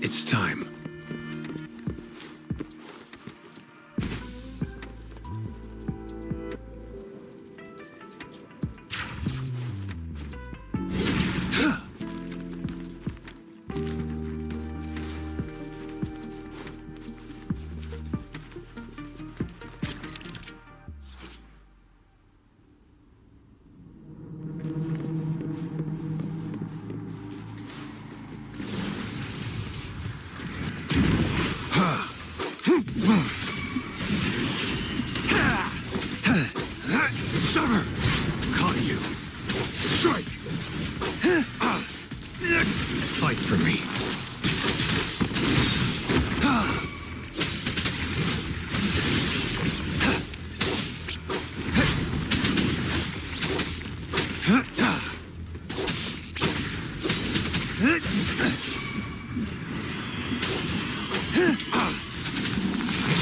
It's time. Summer! Caught you! Strike! Fight for me!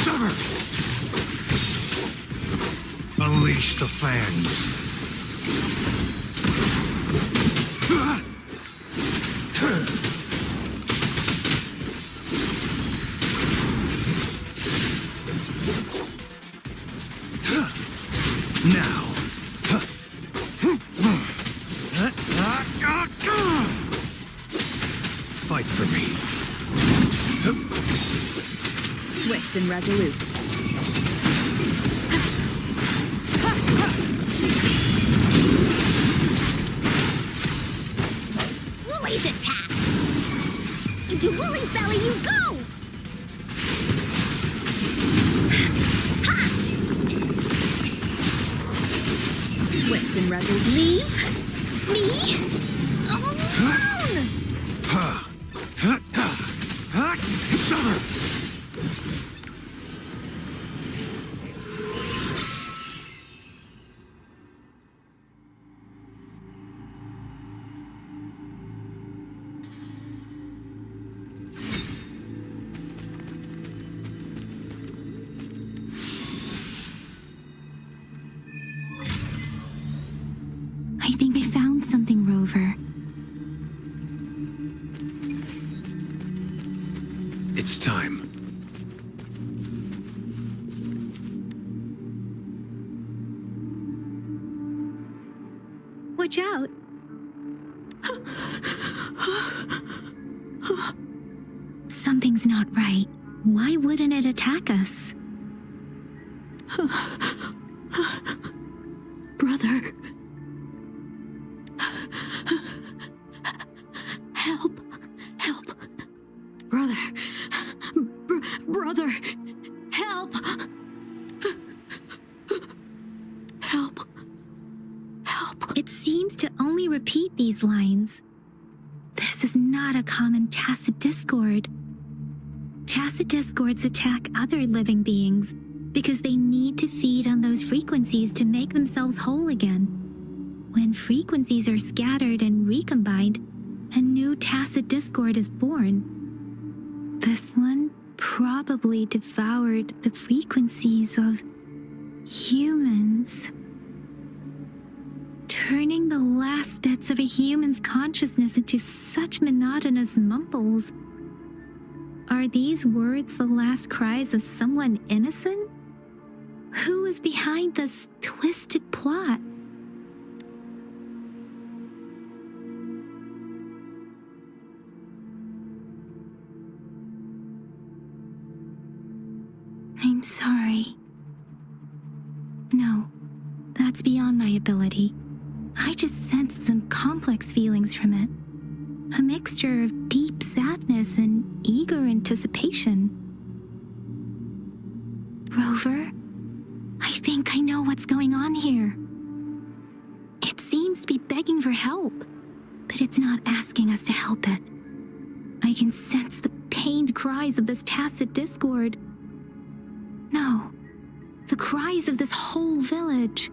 Summer! Unleash the fangs! Now! Fight for me! Swift and resolute. Wooly's attack! Into Wooly's belly you go! Ha! Swift and resolute. Leave me alone! Summer! I think I found something, Rover. It's time. Watch out. Something's not right. Why wouldn't it attack us? Brother. Help. Help. Brother. Brother. Help. Help. Help. It seems to only repeat these lines. This is not a common tacit discord. Tacit discords attack other living beings because they need to feed on those frequencies to make themselves whole again. When frequencies are scattered and recombined, a new tacit discord is born. This one probably devoured the frequencies of humans, turning the last bits of a human's consciousness into such monotonous mumbles. Are these words the last cries of someone innocent? Who is behind this twisted plot? I'm sorry. No, that's beyond my ability. I just sensed some complex feelings from it. A mixture of deep sadness and eager anticipation. Rover, I think I know what's going on here. It seems to be begging for help, but it's not asking us to help it. I can sense the pained cries of this tacit discord. No, the cries of this whole village.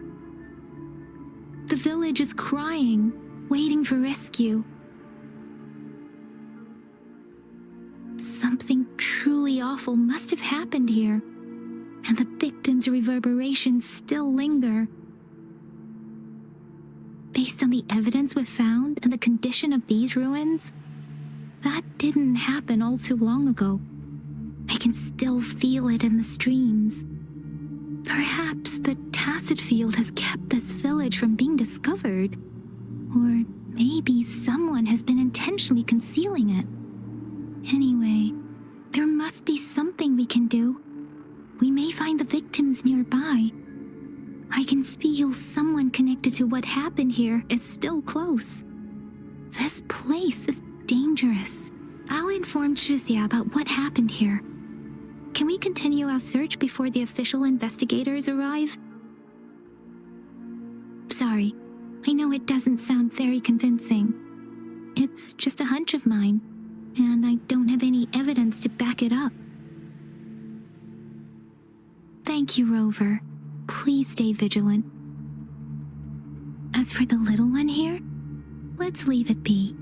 The village is crying, waiting for rescue. Something truly awful must have happened here, and the victims' reverberations still linger. Based on the evidence we've found and the condition of these ruins, that didn't happen all too long ago. I can still feel it in the streams. Perhaps the tacit field has kept this village from being discovered. Or maybe someone has been intentionally concealing it. Anyway, there must be something we can do. We may find the victims nearby. I can feel someone connected to what happened here is still close. This place is dangerous. I'll inform Chixia about what happened here. Can we continue our search before the official investigators arrive? Sorry, I know it doesn't sound very convincing. It's just a hunch of mine, and I don't have any evidence to back it up. Thank you, Rover. Please stay vigilant. As for the little one here, let's leave it be.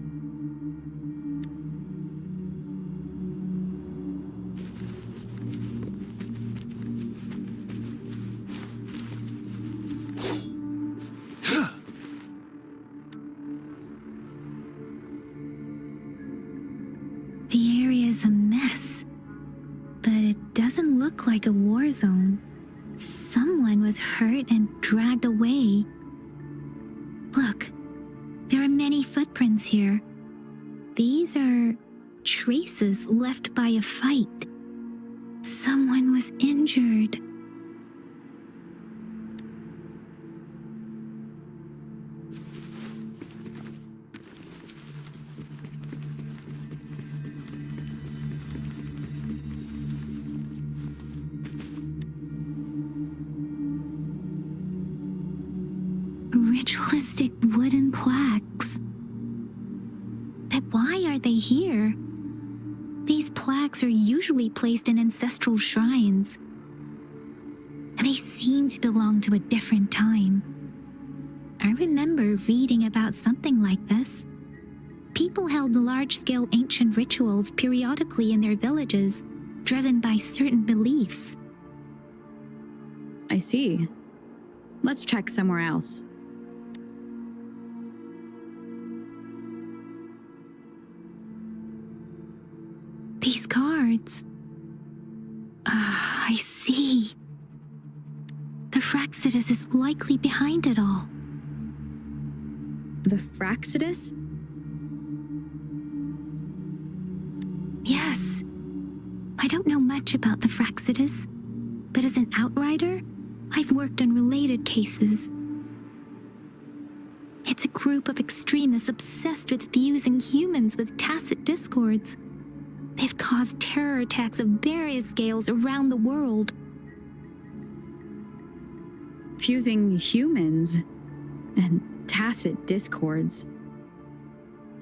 The area's a mess, but it doesn't look like a war zone. Someone was hurt and dragged away. Look, there are many footprints here. These are traces left by a fight. Someone was injured. Ritualistic wooden plaques. But why are they here? These plaques are usually placed in ancestral shrines. They seem to belong to a different time. I remember reading about something like this. People held large-scale ancient rituals periodically in their villages, driven by certain beliefs. I see. Let's check somewhere else. These cards. I see. The Fraxidus is likely behind it all. The Fraxidus? Yes. I don't know much about the Fraxidus, but as an outrider, I've worked on related cases. It's a group of extremists obsessed with fusing humans with tacit discords. They've caused terror attacks of various scales around the world. Fusing humans and tacit discords.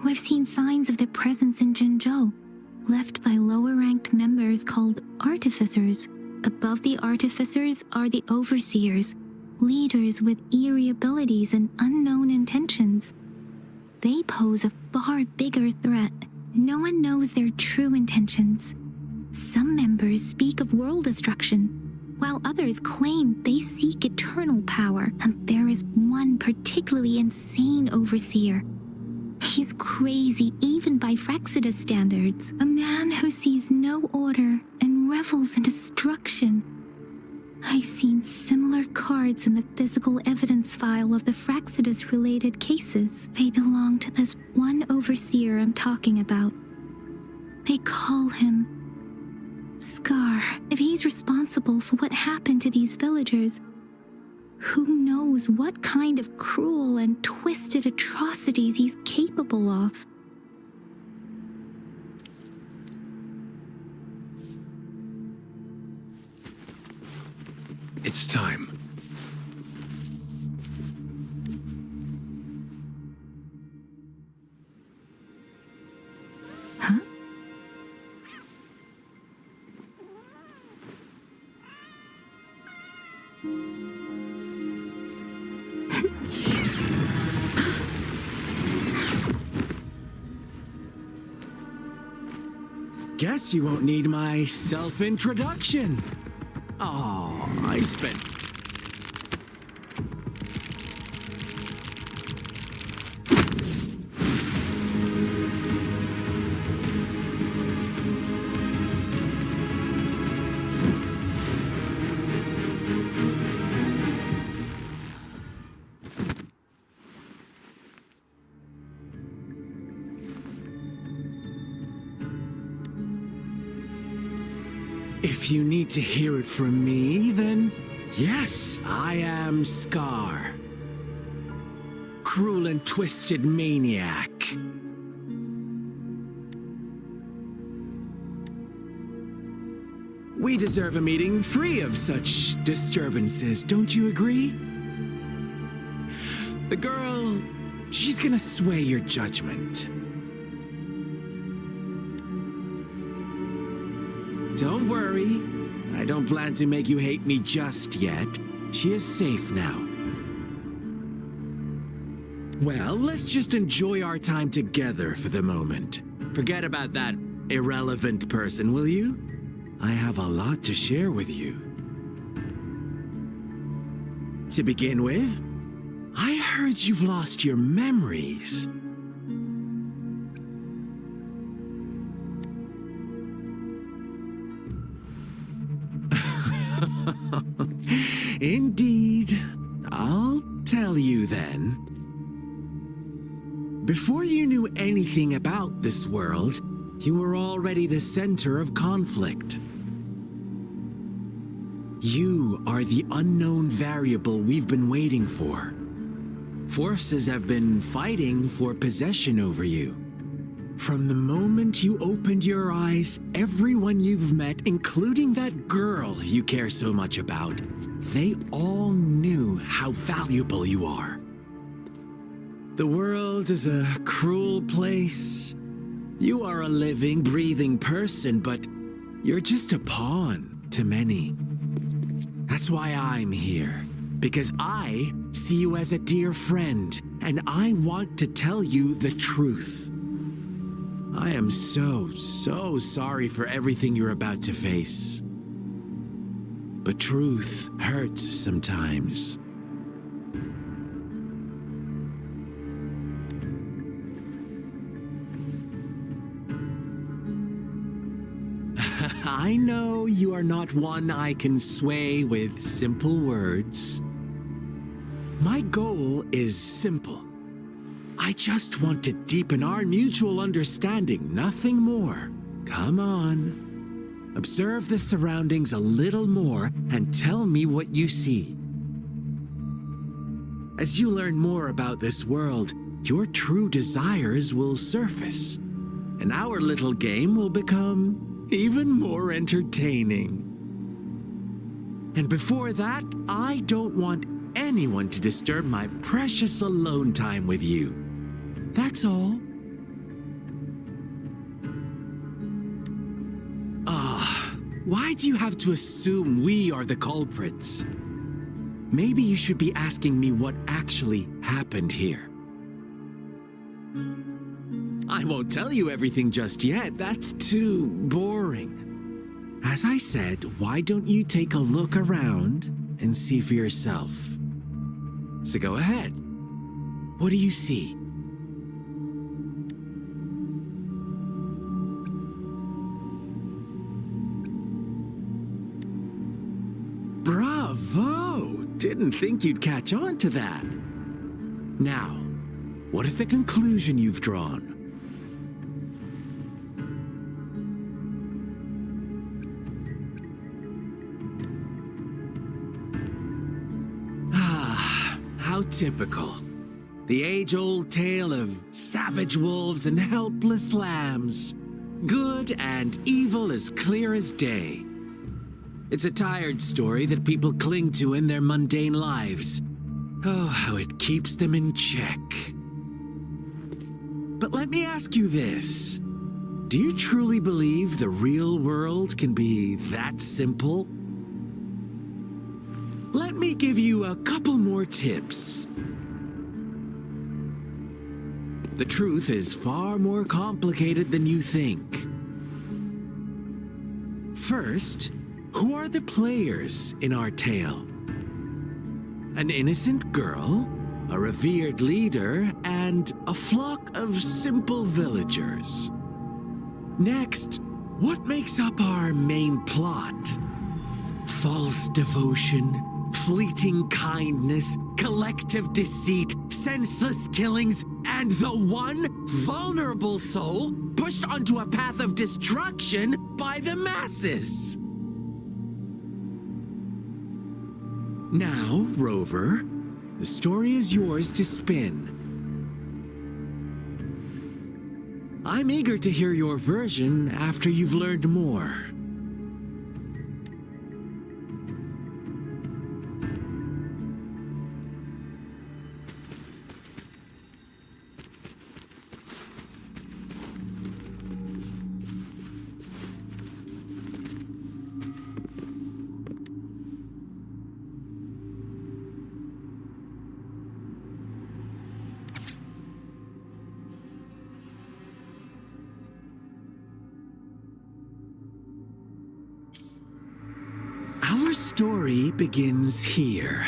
We've seen signs of their presence in Jinzhou, left by lower-ranked members called artificers. Above the artificers are the overseers, leaders with eerie abilities and unknown intentions. They pose a far bigger threat. No one knows their true intentions. Some members speak of world destruction, while others claim they seek eternal power. And there is one particularly insane overseer. He's crazy even by Fraxidus standards. A man who sees no order and revels in destruction. I've seen similar cards in the physical evidence file of the Fraxidus-related cases. They belong to this one overseer I'm talking about. They call him Scar. If he's responsible for what happened to these villagers, who knows what kind of cruel and twisted atrocities he's capable of. It's time. Huh? Guess you won't need my self-introduction. Oh, I spent... If you need to hear it from me, then yes, I am Scar. Cruel and twisted maniac. We deserve a meeting free of such disturbances, don't you agree? The girl, she's gonna sway your judgment. Don't worry, I don't plan to make you hate me just yet. She is safe now. Well, let's just enjoy our time together for the moment. Forget about that irrelevant person, will you? I have a lot to share with you. To begin with, I heard you've lost your memories. Indeed. I'll tell you then. Before you knew anything about this world, you were already the center of conflict. You are the unknown variable we've been waiting for. Forces have been fighting for possession over you. From the moment you opened your eyes, everyone you've met, including that girl you care so much about, they all knew how valuable you are. The world is a cruel place. You are a living, breathing person, but you're just a pawn to many. That's why I'm here, because I see you as a dear friend, and I want to tell you the truth. I am so sorry for everything you're about to face. But truth hurts sometimes. I know you are not one I can sway with simple words. My goal is simple. I just want to deepen our mutual understanding, nothing more. Come on. Observe the surroundings a little more and tell me what you see. As you learn more about this world, your true desires will surface, and our little game will become even more entertaining. And before that, I don't want anyone to disturb my precious alone time with you. That's all. Why do you have to assume we are the culprits? Maybe you should be asking me what actually happened here. I won't tell you everything just yet. That's too boring. As I said, why don't you take a look around and see for yourself? So go ahead. What do you see? Bravo! Didn't think you'd catch on to that. Now, what is the conclusion you've drawn? How typical. The age-old tale of savage wolves and helpless lambs. Good and evil as clear as day. It's a tired story that people cling to in their mundane lives. Oh, how it keeps them in check. But let me ask you this. Do you truly believe the real world can be that simple? Let me give you a couple more tips. The truth is far more complicated than you think. First, who are the players in our tale? An innocent girl, a revered leader, and a flock of simple villagers. Next, what makes up our main plot? False devotion, fleeting kindness, collective deceit, senseless killings, and the one vulnerable soul pushed onto a path of destruction by the masses. Now, Rover, the story is yours to spin. I'm eager to hear your version after you've learned more. Our story begins here.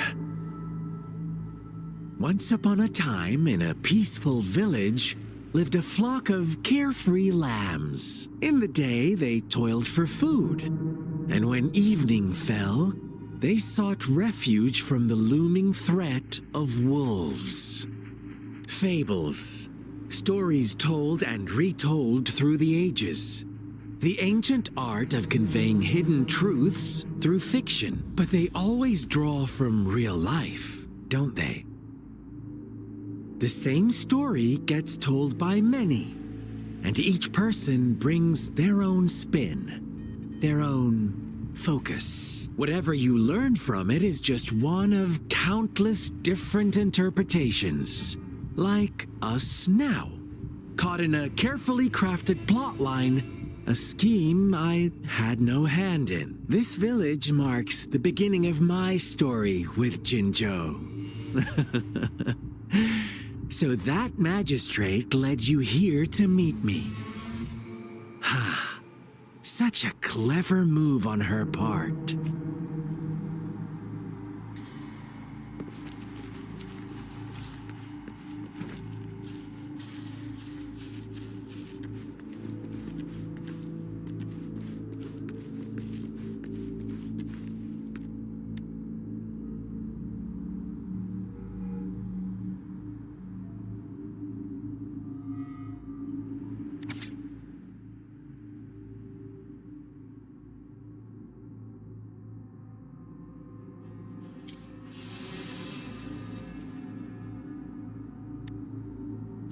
Once upon a time, in a peaceful village, lived a flock of carefree lambs. In the day, they toiled for food, and when evening fell, they sought refuge from the looming threat of wolves. Fables, stories told and retold through the ages. The ancient art of conveying hidden truths through fiction, but they always draw from real life, don't they? The same story gets told by many, and each person brings their own spin, their own focus. Whatever you learn from it is just one of countless different interpretations, like us now, caught in a carefully crafted plotline, a scheme I had no hand in. This village marks the beginning of my story with Jinzhou. So that magistrate led you here to meet me. Ha! Such a clever move on her part.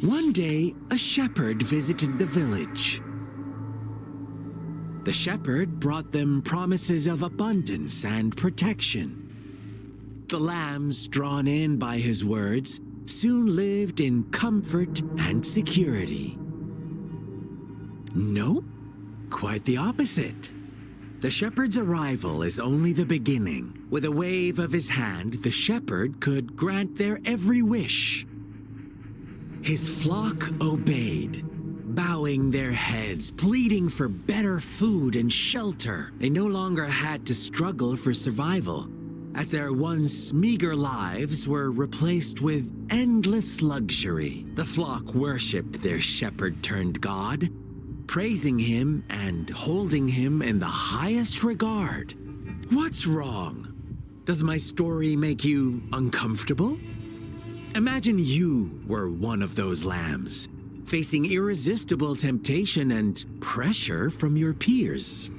One day, a shepherd visited the village. The shepherd brought them promises of abundance and protection. The lambs, drawn in by his words, soon lived in comfort and security. Nope, quite the opposite. The shepherd's arrival is only the beginning. With a wave of his hand, the shepherd could grant their every wish. His flock obeyed, bowing their heads, pleading for better food and shelter. They no longer had to struggle for survival, as their once meager lives were replaced with endless luxury. The flock worshipped their shepherd-turned-god, praising him and holding him in the highest regard. What's wrong? Does my story make you uncomfortable? Imagine you were one of those lambs, facing irresistible temptation and pressure from your peers.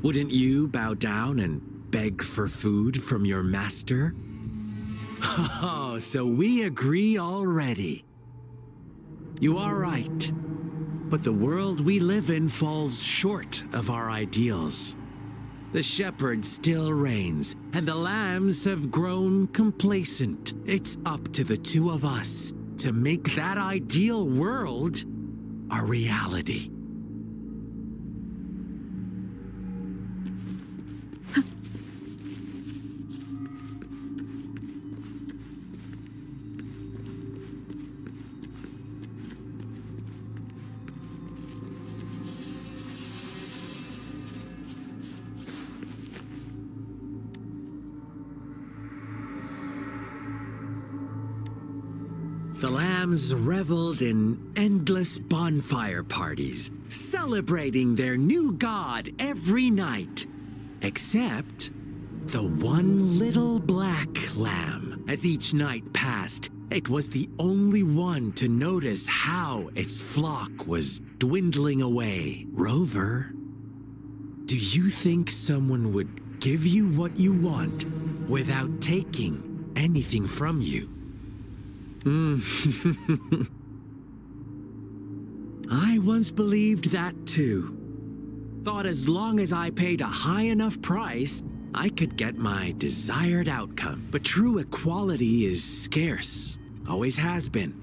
Wouldn't you bow down and beg for food from your master? Oh, so we agree already. You are right, but the world we live in falls short of our ideals. The shepherd still reigns, and the lambs have grown complacent. It's up to the two of us to make that ideal world a reality. The lambs reveled in endless bonfire parties, celebrating their new god every night, except the one little black lamb. As each night passed, it was the only one to notice how its flock was dwindling away. Rover, do you think someone would give you what you want without taking anything from you. I once believed that too. Thought as long as I paid a high enough price, I could get my desired outcome. But true equality is scarce, always has been.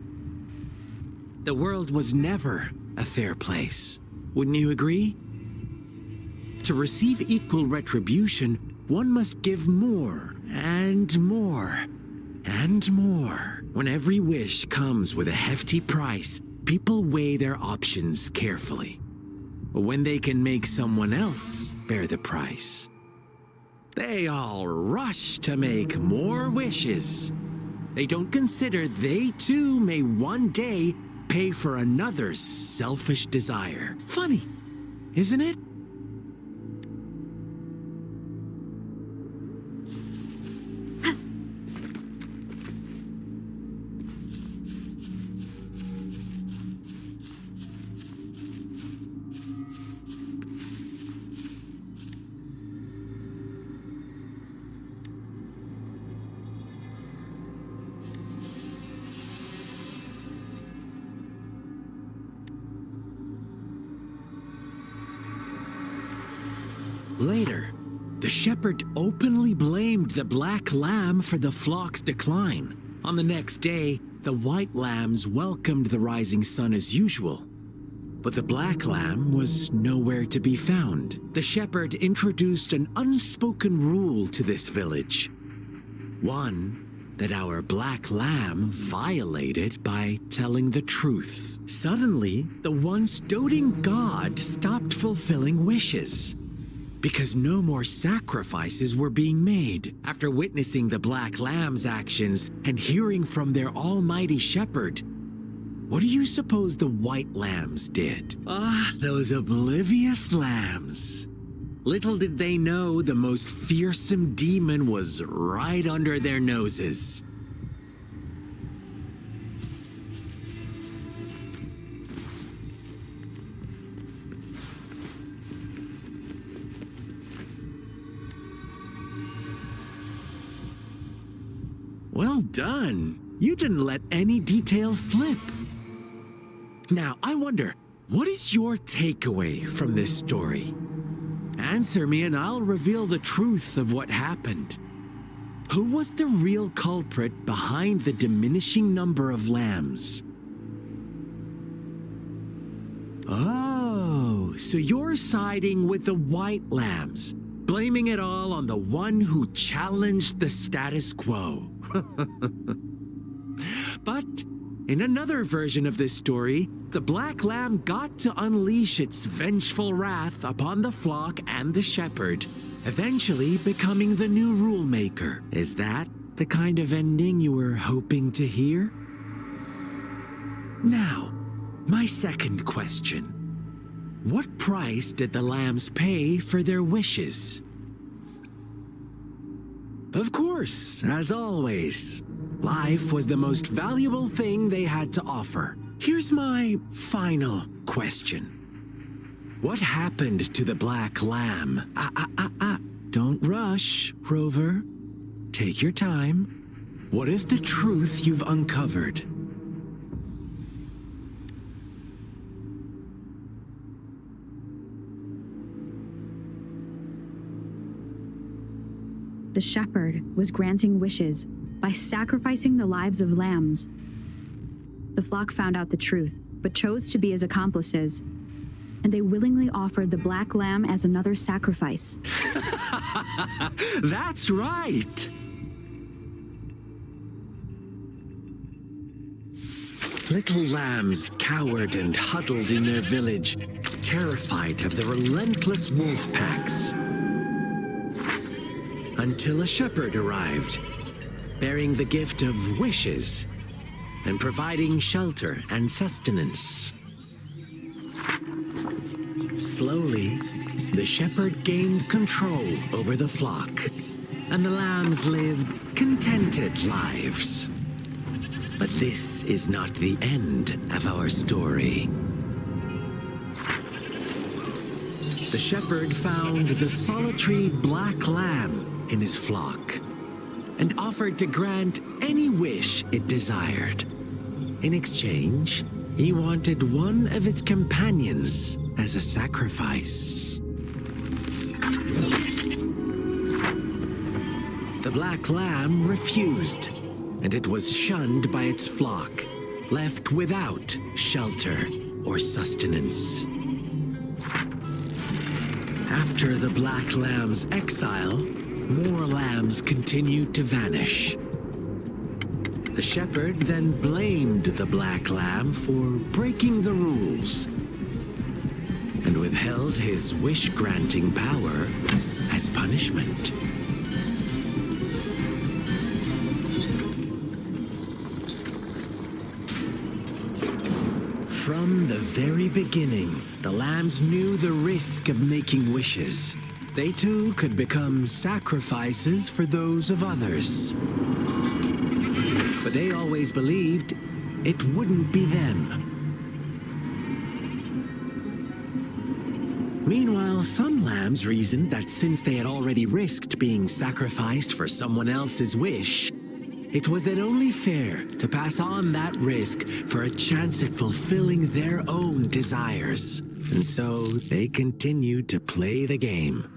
The world was never a fair place. Wouldn't you agree? To receive equal retribution, one must give more and more and more. When every wish comes with a hefty price, people weigh their options carefully. But when they can make someone else bear the price, they all rush to make more wishes. They don't consider they too may one day pay for another's selfish desire. Funny, isn't it? Later, the shepherd openly blamed the black lamb for the flock's decline. On the next day, the white lambs welcomed the rising sun as usual. But the black lamb was nowhere to be found. The shepherd introduced an unspoken rule to this village. One that our black lamb violated by telling the truth. Suddenly, the once doting god stopped fulfilling wishes, because no more sacrifices were being made. After witnessing the black lamb's actions and hearing from their almighty shepherd, what do you suppose the white lambs did? Those oblivious lambs. Little did they know the most fearsome demon was right under their noses. Well done. You didn't let any details slip. Now, I wonder, what is your takeaway from this story? Answer me and I'll reveal the truth of what happened. Who was the real culprit behind the diminishing number of lambs? Oh, so you're siding with the white lambs, blaming it all on the one who challenged the status quo. But in another version of this story, the black lamb got to unleash its vengeful wrath upon the flock and the shepherd, eventually becoming the new rule maker. Is that the kind of ending you were hoping to hear? Now, my second question. What price did the lambs pay for their wishes? Of course, as always, life was the most valuable thing they had to offer. Here's my final question. What happened to the black lamb? Don't rush, Rover. Take your time. What is the truth you've uncovered? The shepherd was granting wishes by sacrificing the lives of lambs. The flock found out the truth, but chose to be his accomplices, and they willingly offered the black lamb as another sacrifice. That's right! Little lambs cowered and huddled in their village, terrified of the relentless wolf packs. Until a shepherd arrived, bearing the gift of wishes and providing shelter and sustenance. Slowly, the shepherd gained control over the flock, and the lambs lived contented lives. But this is not the end of our story. The shepherd found the solitary black lamb in his flock and offered to grant any wish it desired. In exchange, he wanted one of its companions as a sacrifice. The black lamb refused, and it was shunned by its flock, left without shelter or sustenance. After the black lamb's exile, more lambs continued to vanish. The shepherd then blamed the black lamb for breaking the rules and withheld his wish-granting power as punishment. From the very beginning, the lambs knew the risk of making wishes. They too could become sacrifices for those of others. But they always believed it wouldn't be them. Meanwhile, some lambs reasoned that since they had already risked being sacrificed for someone else's wish, it was then only fair to pass on that risk for a chance at fulfilling their own desires. And so they continued to play the game.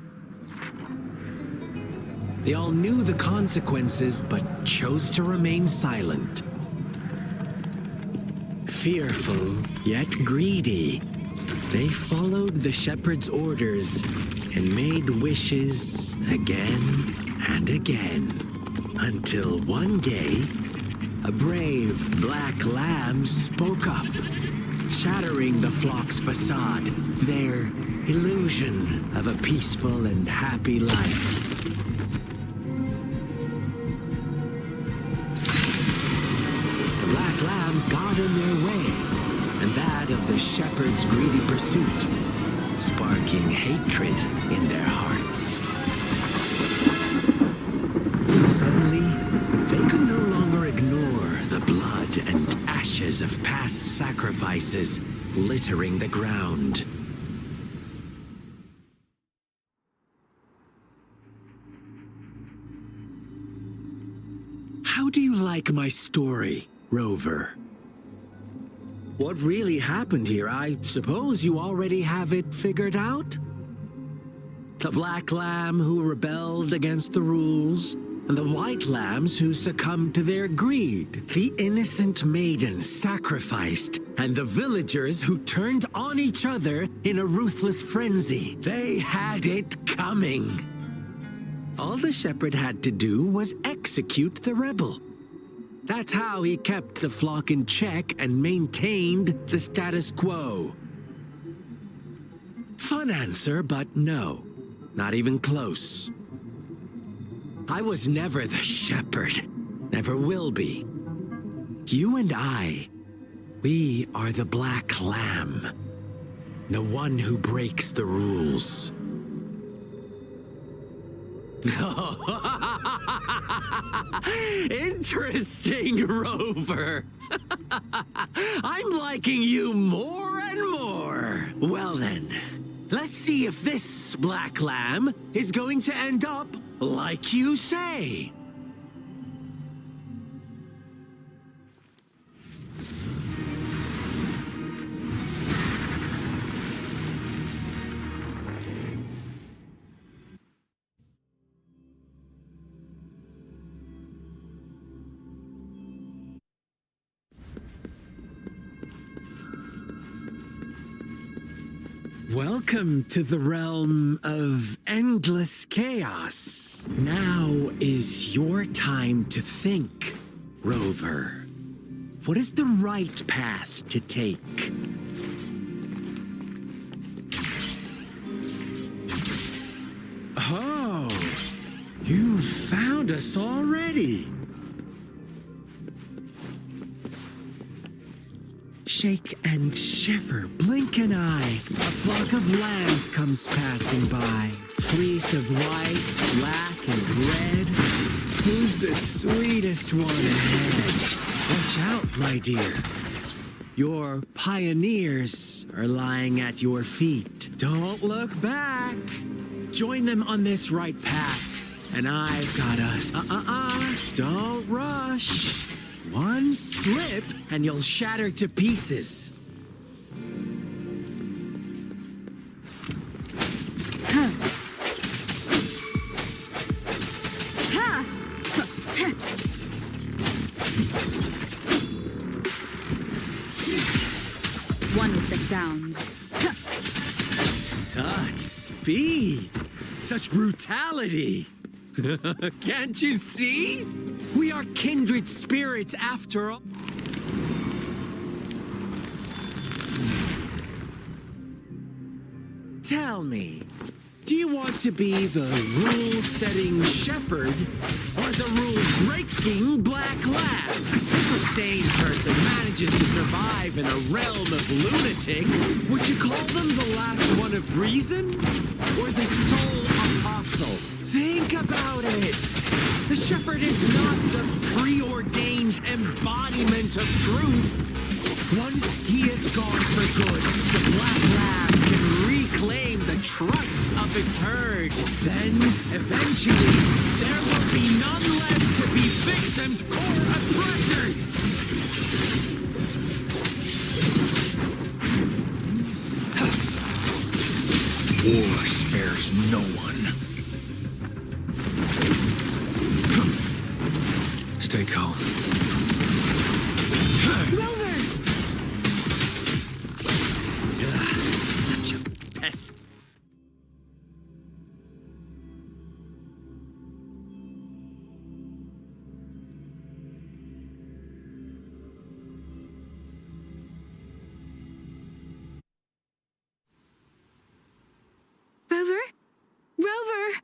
They all knew the consequences, but chose to remain silent. Fearful, yet greedy, they followed the shepherd's orders and made wishes again and again. Until one day, a brave black lamb spoke up, shattering the flock's facade, their illusion of a peaceful and happy life. The black lamb got in their way, and that of the shepherd's greedy pursuit, sparking hatred in their hearts. Suddenly, they could no longer ignore the blood and ashes of past sacrifices littering the ground. How do you like my story, Rover? What really happened here? I suppose you already have it figured out? The black lamb who rebelled against the rules, and the white lambs who succumbed to their greed. The innocent maiden sacrificed, and the villagers who turned on each other in a ruthless frenzy. They had it coming. All the shepherd had to do was execute the rebel. That's how he kept the flock in check and maintained the status quo. Fun answer, but no, not even close. I was never the shepherd, never will be. You and I, we are the black lamb, the one who breaks the rules. Interesting, Rover. I'm liking you more and more. Well then, let's see if this black lamb is going to end up like you say. Welcome to the realm of endless chaos. Now is your time to think, Rover. What is the right path to take? Oh, you found us already. Shake and shiver, blink an eye. A flock of lambs comes passing by. Fleece of white, black, and red. Who's the sweetest one ahead? Watch out, my dear. Your pioneers are lying at your feet. Don't look back. Join them on this right path, And I've got us. Don't rush. One slip, and you'll shatter to pieces. One with the sounds. Such speed! Such brutality! Can't you see? We are kindred spirits after all. Tell me, do you want to be the rule-setting shepherd or the rule-breaking black lab? If a sane person manages to survive in a realm of lunatics, would you call them the last one of reason? Or the sole apostle? Think about it. The shepherd is not the preordained embodiment of truth. Once he is gone for good, the black lab can reclaim the trust of its herd. Then, eventually, there will be none left to be victims or oppressors. War spares no one. Stay calm. Rover! Such a pest. Rover? Rover!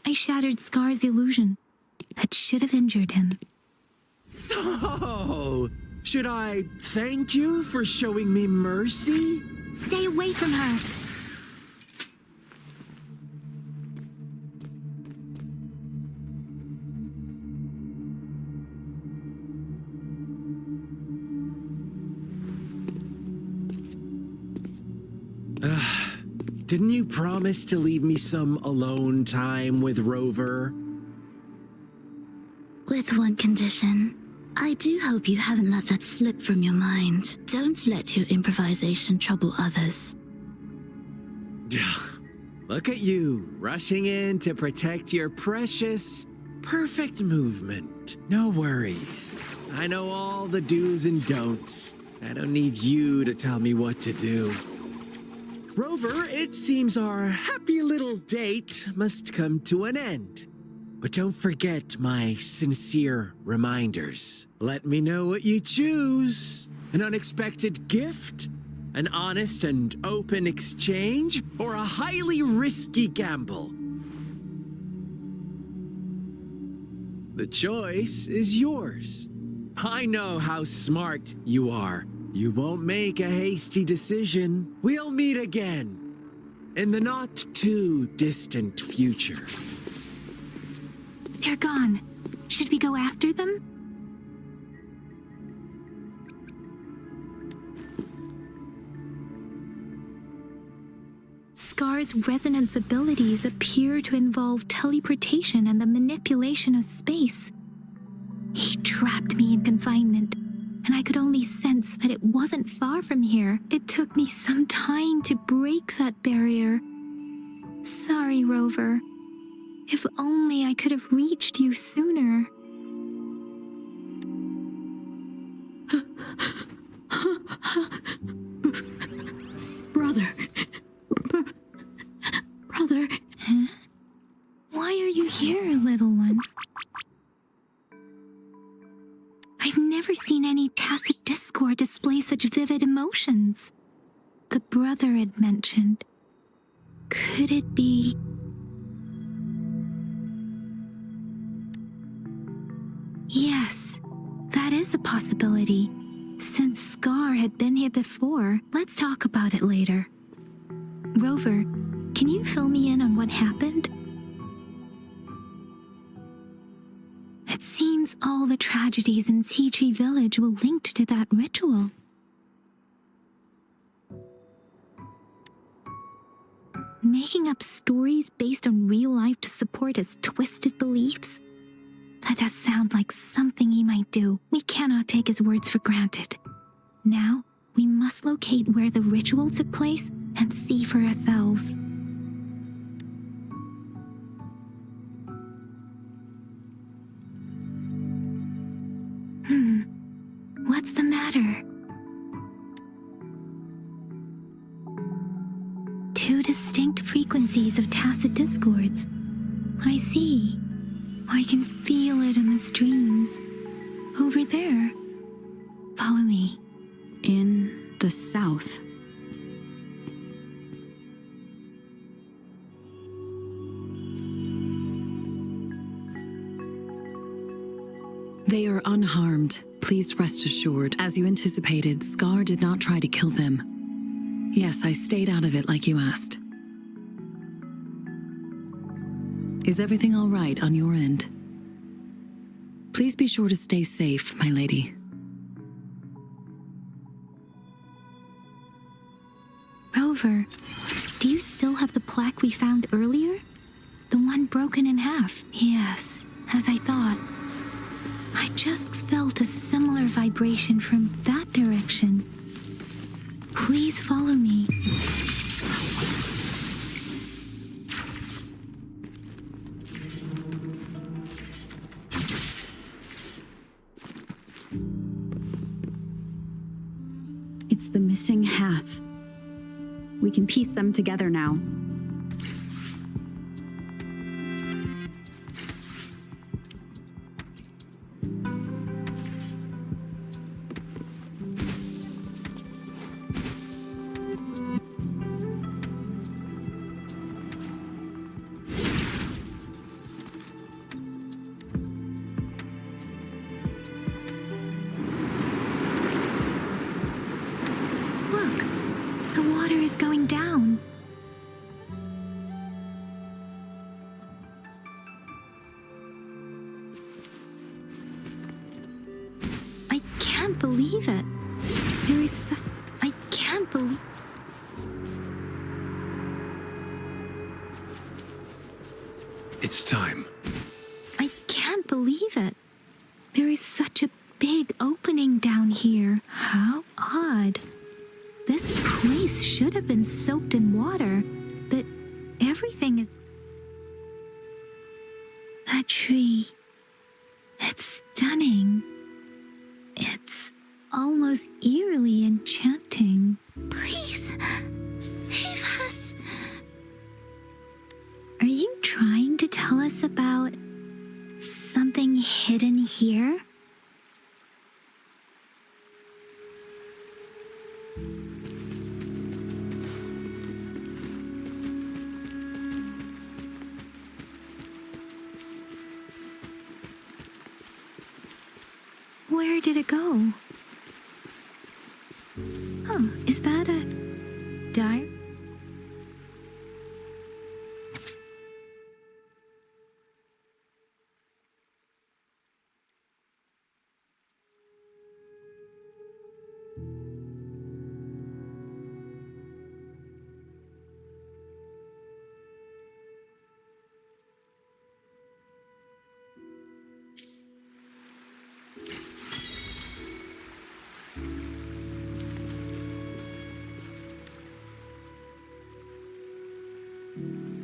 I shattered Scar's illusion. That should have injured him. Oh, should I thank you for showing me mercy? Stay away from her! Didn't you promise to leave me some alone time with Rover? With one condition. I do hope you haven't let that slip from your mind. Don't let your improvisation trouble others. Look at you, rushing in to protect your precious, perfect movement. No worries. I know all the do's and don'ts. I don't need you to tell me what to do. Rover, it seems our happy little date must come to an end. But don't forget my sincere reminders. Let me know what you choose. An unexpected gift? An honest and open exchange? Or a highly risky gamble? The choice is yours. I know how smart you are. You won't make a hasty decision. We'll meet again in the not too distant future. They're gone. Should we go after them? Scar's resonance abilities appear to involve teleportation and the manipulation of space. He trapped me in confinement, and I could only sense that it wasn't far from here. It took me some time to break that barrier. Sorry, Rover. If only I could have reached you sooner. Brother. Brother. Huh? Why are you here, little one? I've never seen any tacit discord display such vivid emotions. The brother had mentioned. Could it be... Yes, that is a possibility. Since Scar had been here before, let's talk about it later. Rover, can you fill me in on what happened? It seems all the tragedies in Qichi village were linked to that ritual. making up stories based on real life to support his twisted beliefs? That does sound like something he might do. We cannot take his words for granted. Now, we must locate where the ritual took place and see for ourselves. What's the matter? Two distinct frequencies of tacit discords. I see. I can feel it in the streams. Over there. Follow me. In the south. They are unharmed. Please rest assured. As you anticipated, Scar did not try to kill them. Yes, I stayed out of it like you asked. Is everything all right on your end? Please be sure to stay safe, my lady. Rover, do you still have the plaque we found earlier? The one broken in half? Yes, as I thought. I just felt a similar vibration from that direction. Please follow me. It's the missing half. We can piece them together now. Look, the water is going down. I can't believe it. I can't believe... It's time. I can't believe it. There is such a big opening down here. How odd. This place should have been soaked in water, but everything is... That tree. It's stunning. It's almost eerily enchanting. Please, save us. Are you trying to tell us about something hidden here? Where did it go? Oh, is that a diary?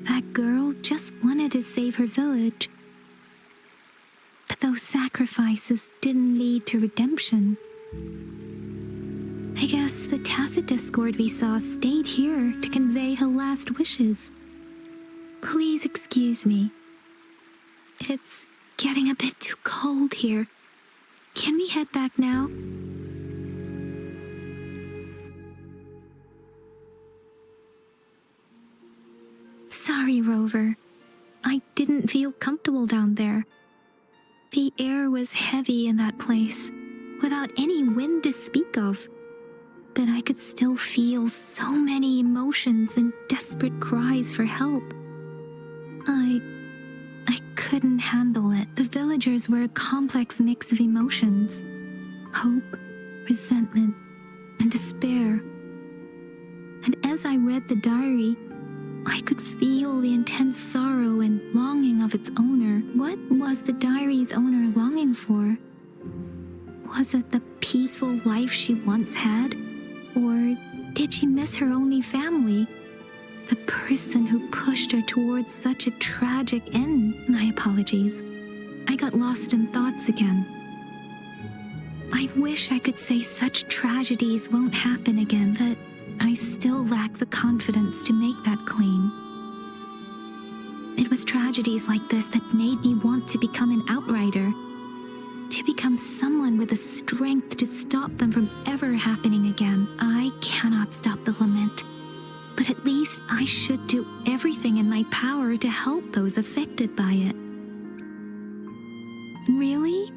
That girl just wanted to save her village. But those sacrifices didn't lead to redemption. I guess the tacit discord we saw stayed here to convey her last wishes. Please excuse me. It's getting a bit too cold here. Can we head back now? Sorry, Rover. I didn't feel comfortable down there. The air was heavy in that place, without any wind to speak of. But I could still feel so many emotions and desperate cries for help. I couldn't handle it. The villagers were a complex mix of emotions. Hope, resentment, and despair. And as I read the diary, I could feel the intense sorrow and longing of its owner. What was the diary's owner longing for? Was it the peaceful life she once had? Or did she miss her only family? The person who pushed her towards such a tragic end? My apologies. I got lost in thoughts again. I wish I could say such tragedies won't happen again, but I still lack the confidence to make that claim. It was tragedies like this that made me want to become an outrider, to become someone with the strength to stop them from ever happening again. I cannot stop the lament, but at least I should do everything in my power to help those affected by it. Really?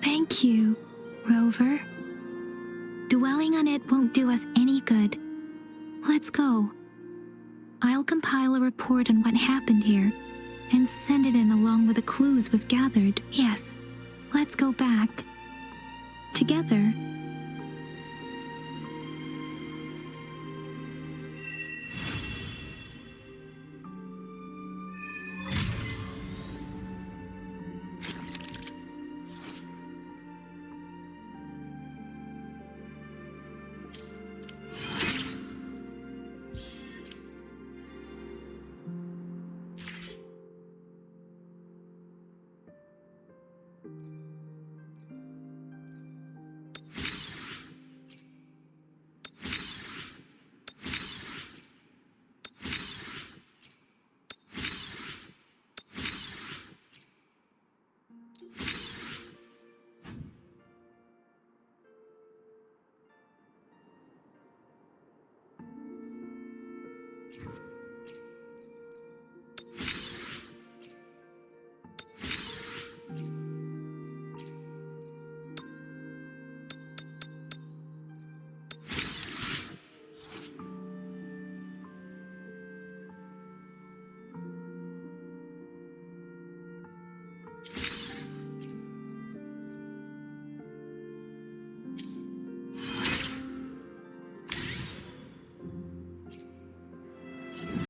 Thank you, Rover. Dwelling on it won't do us any good. Let's go. I'll compile a report on what happened here and send it in along with the clues we've gathered. Yes, let's go back. Together.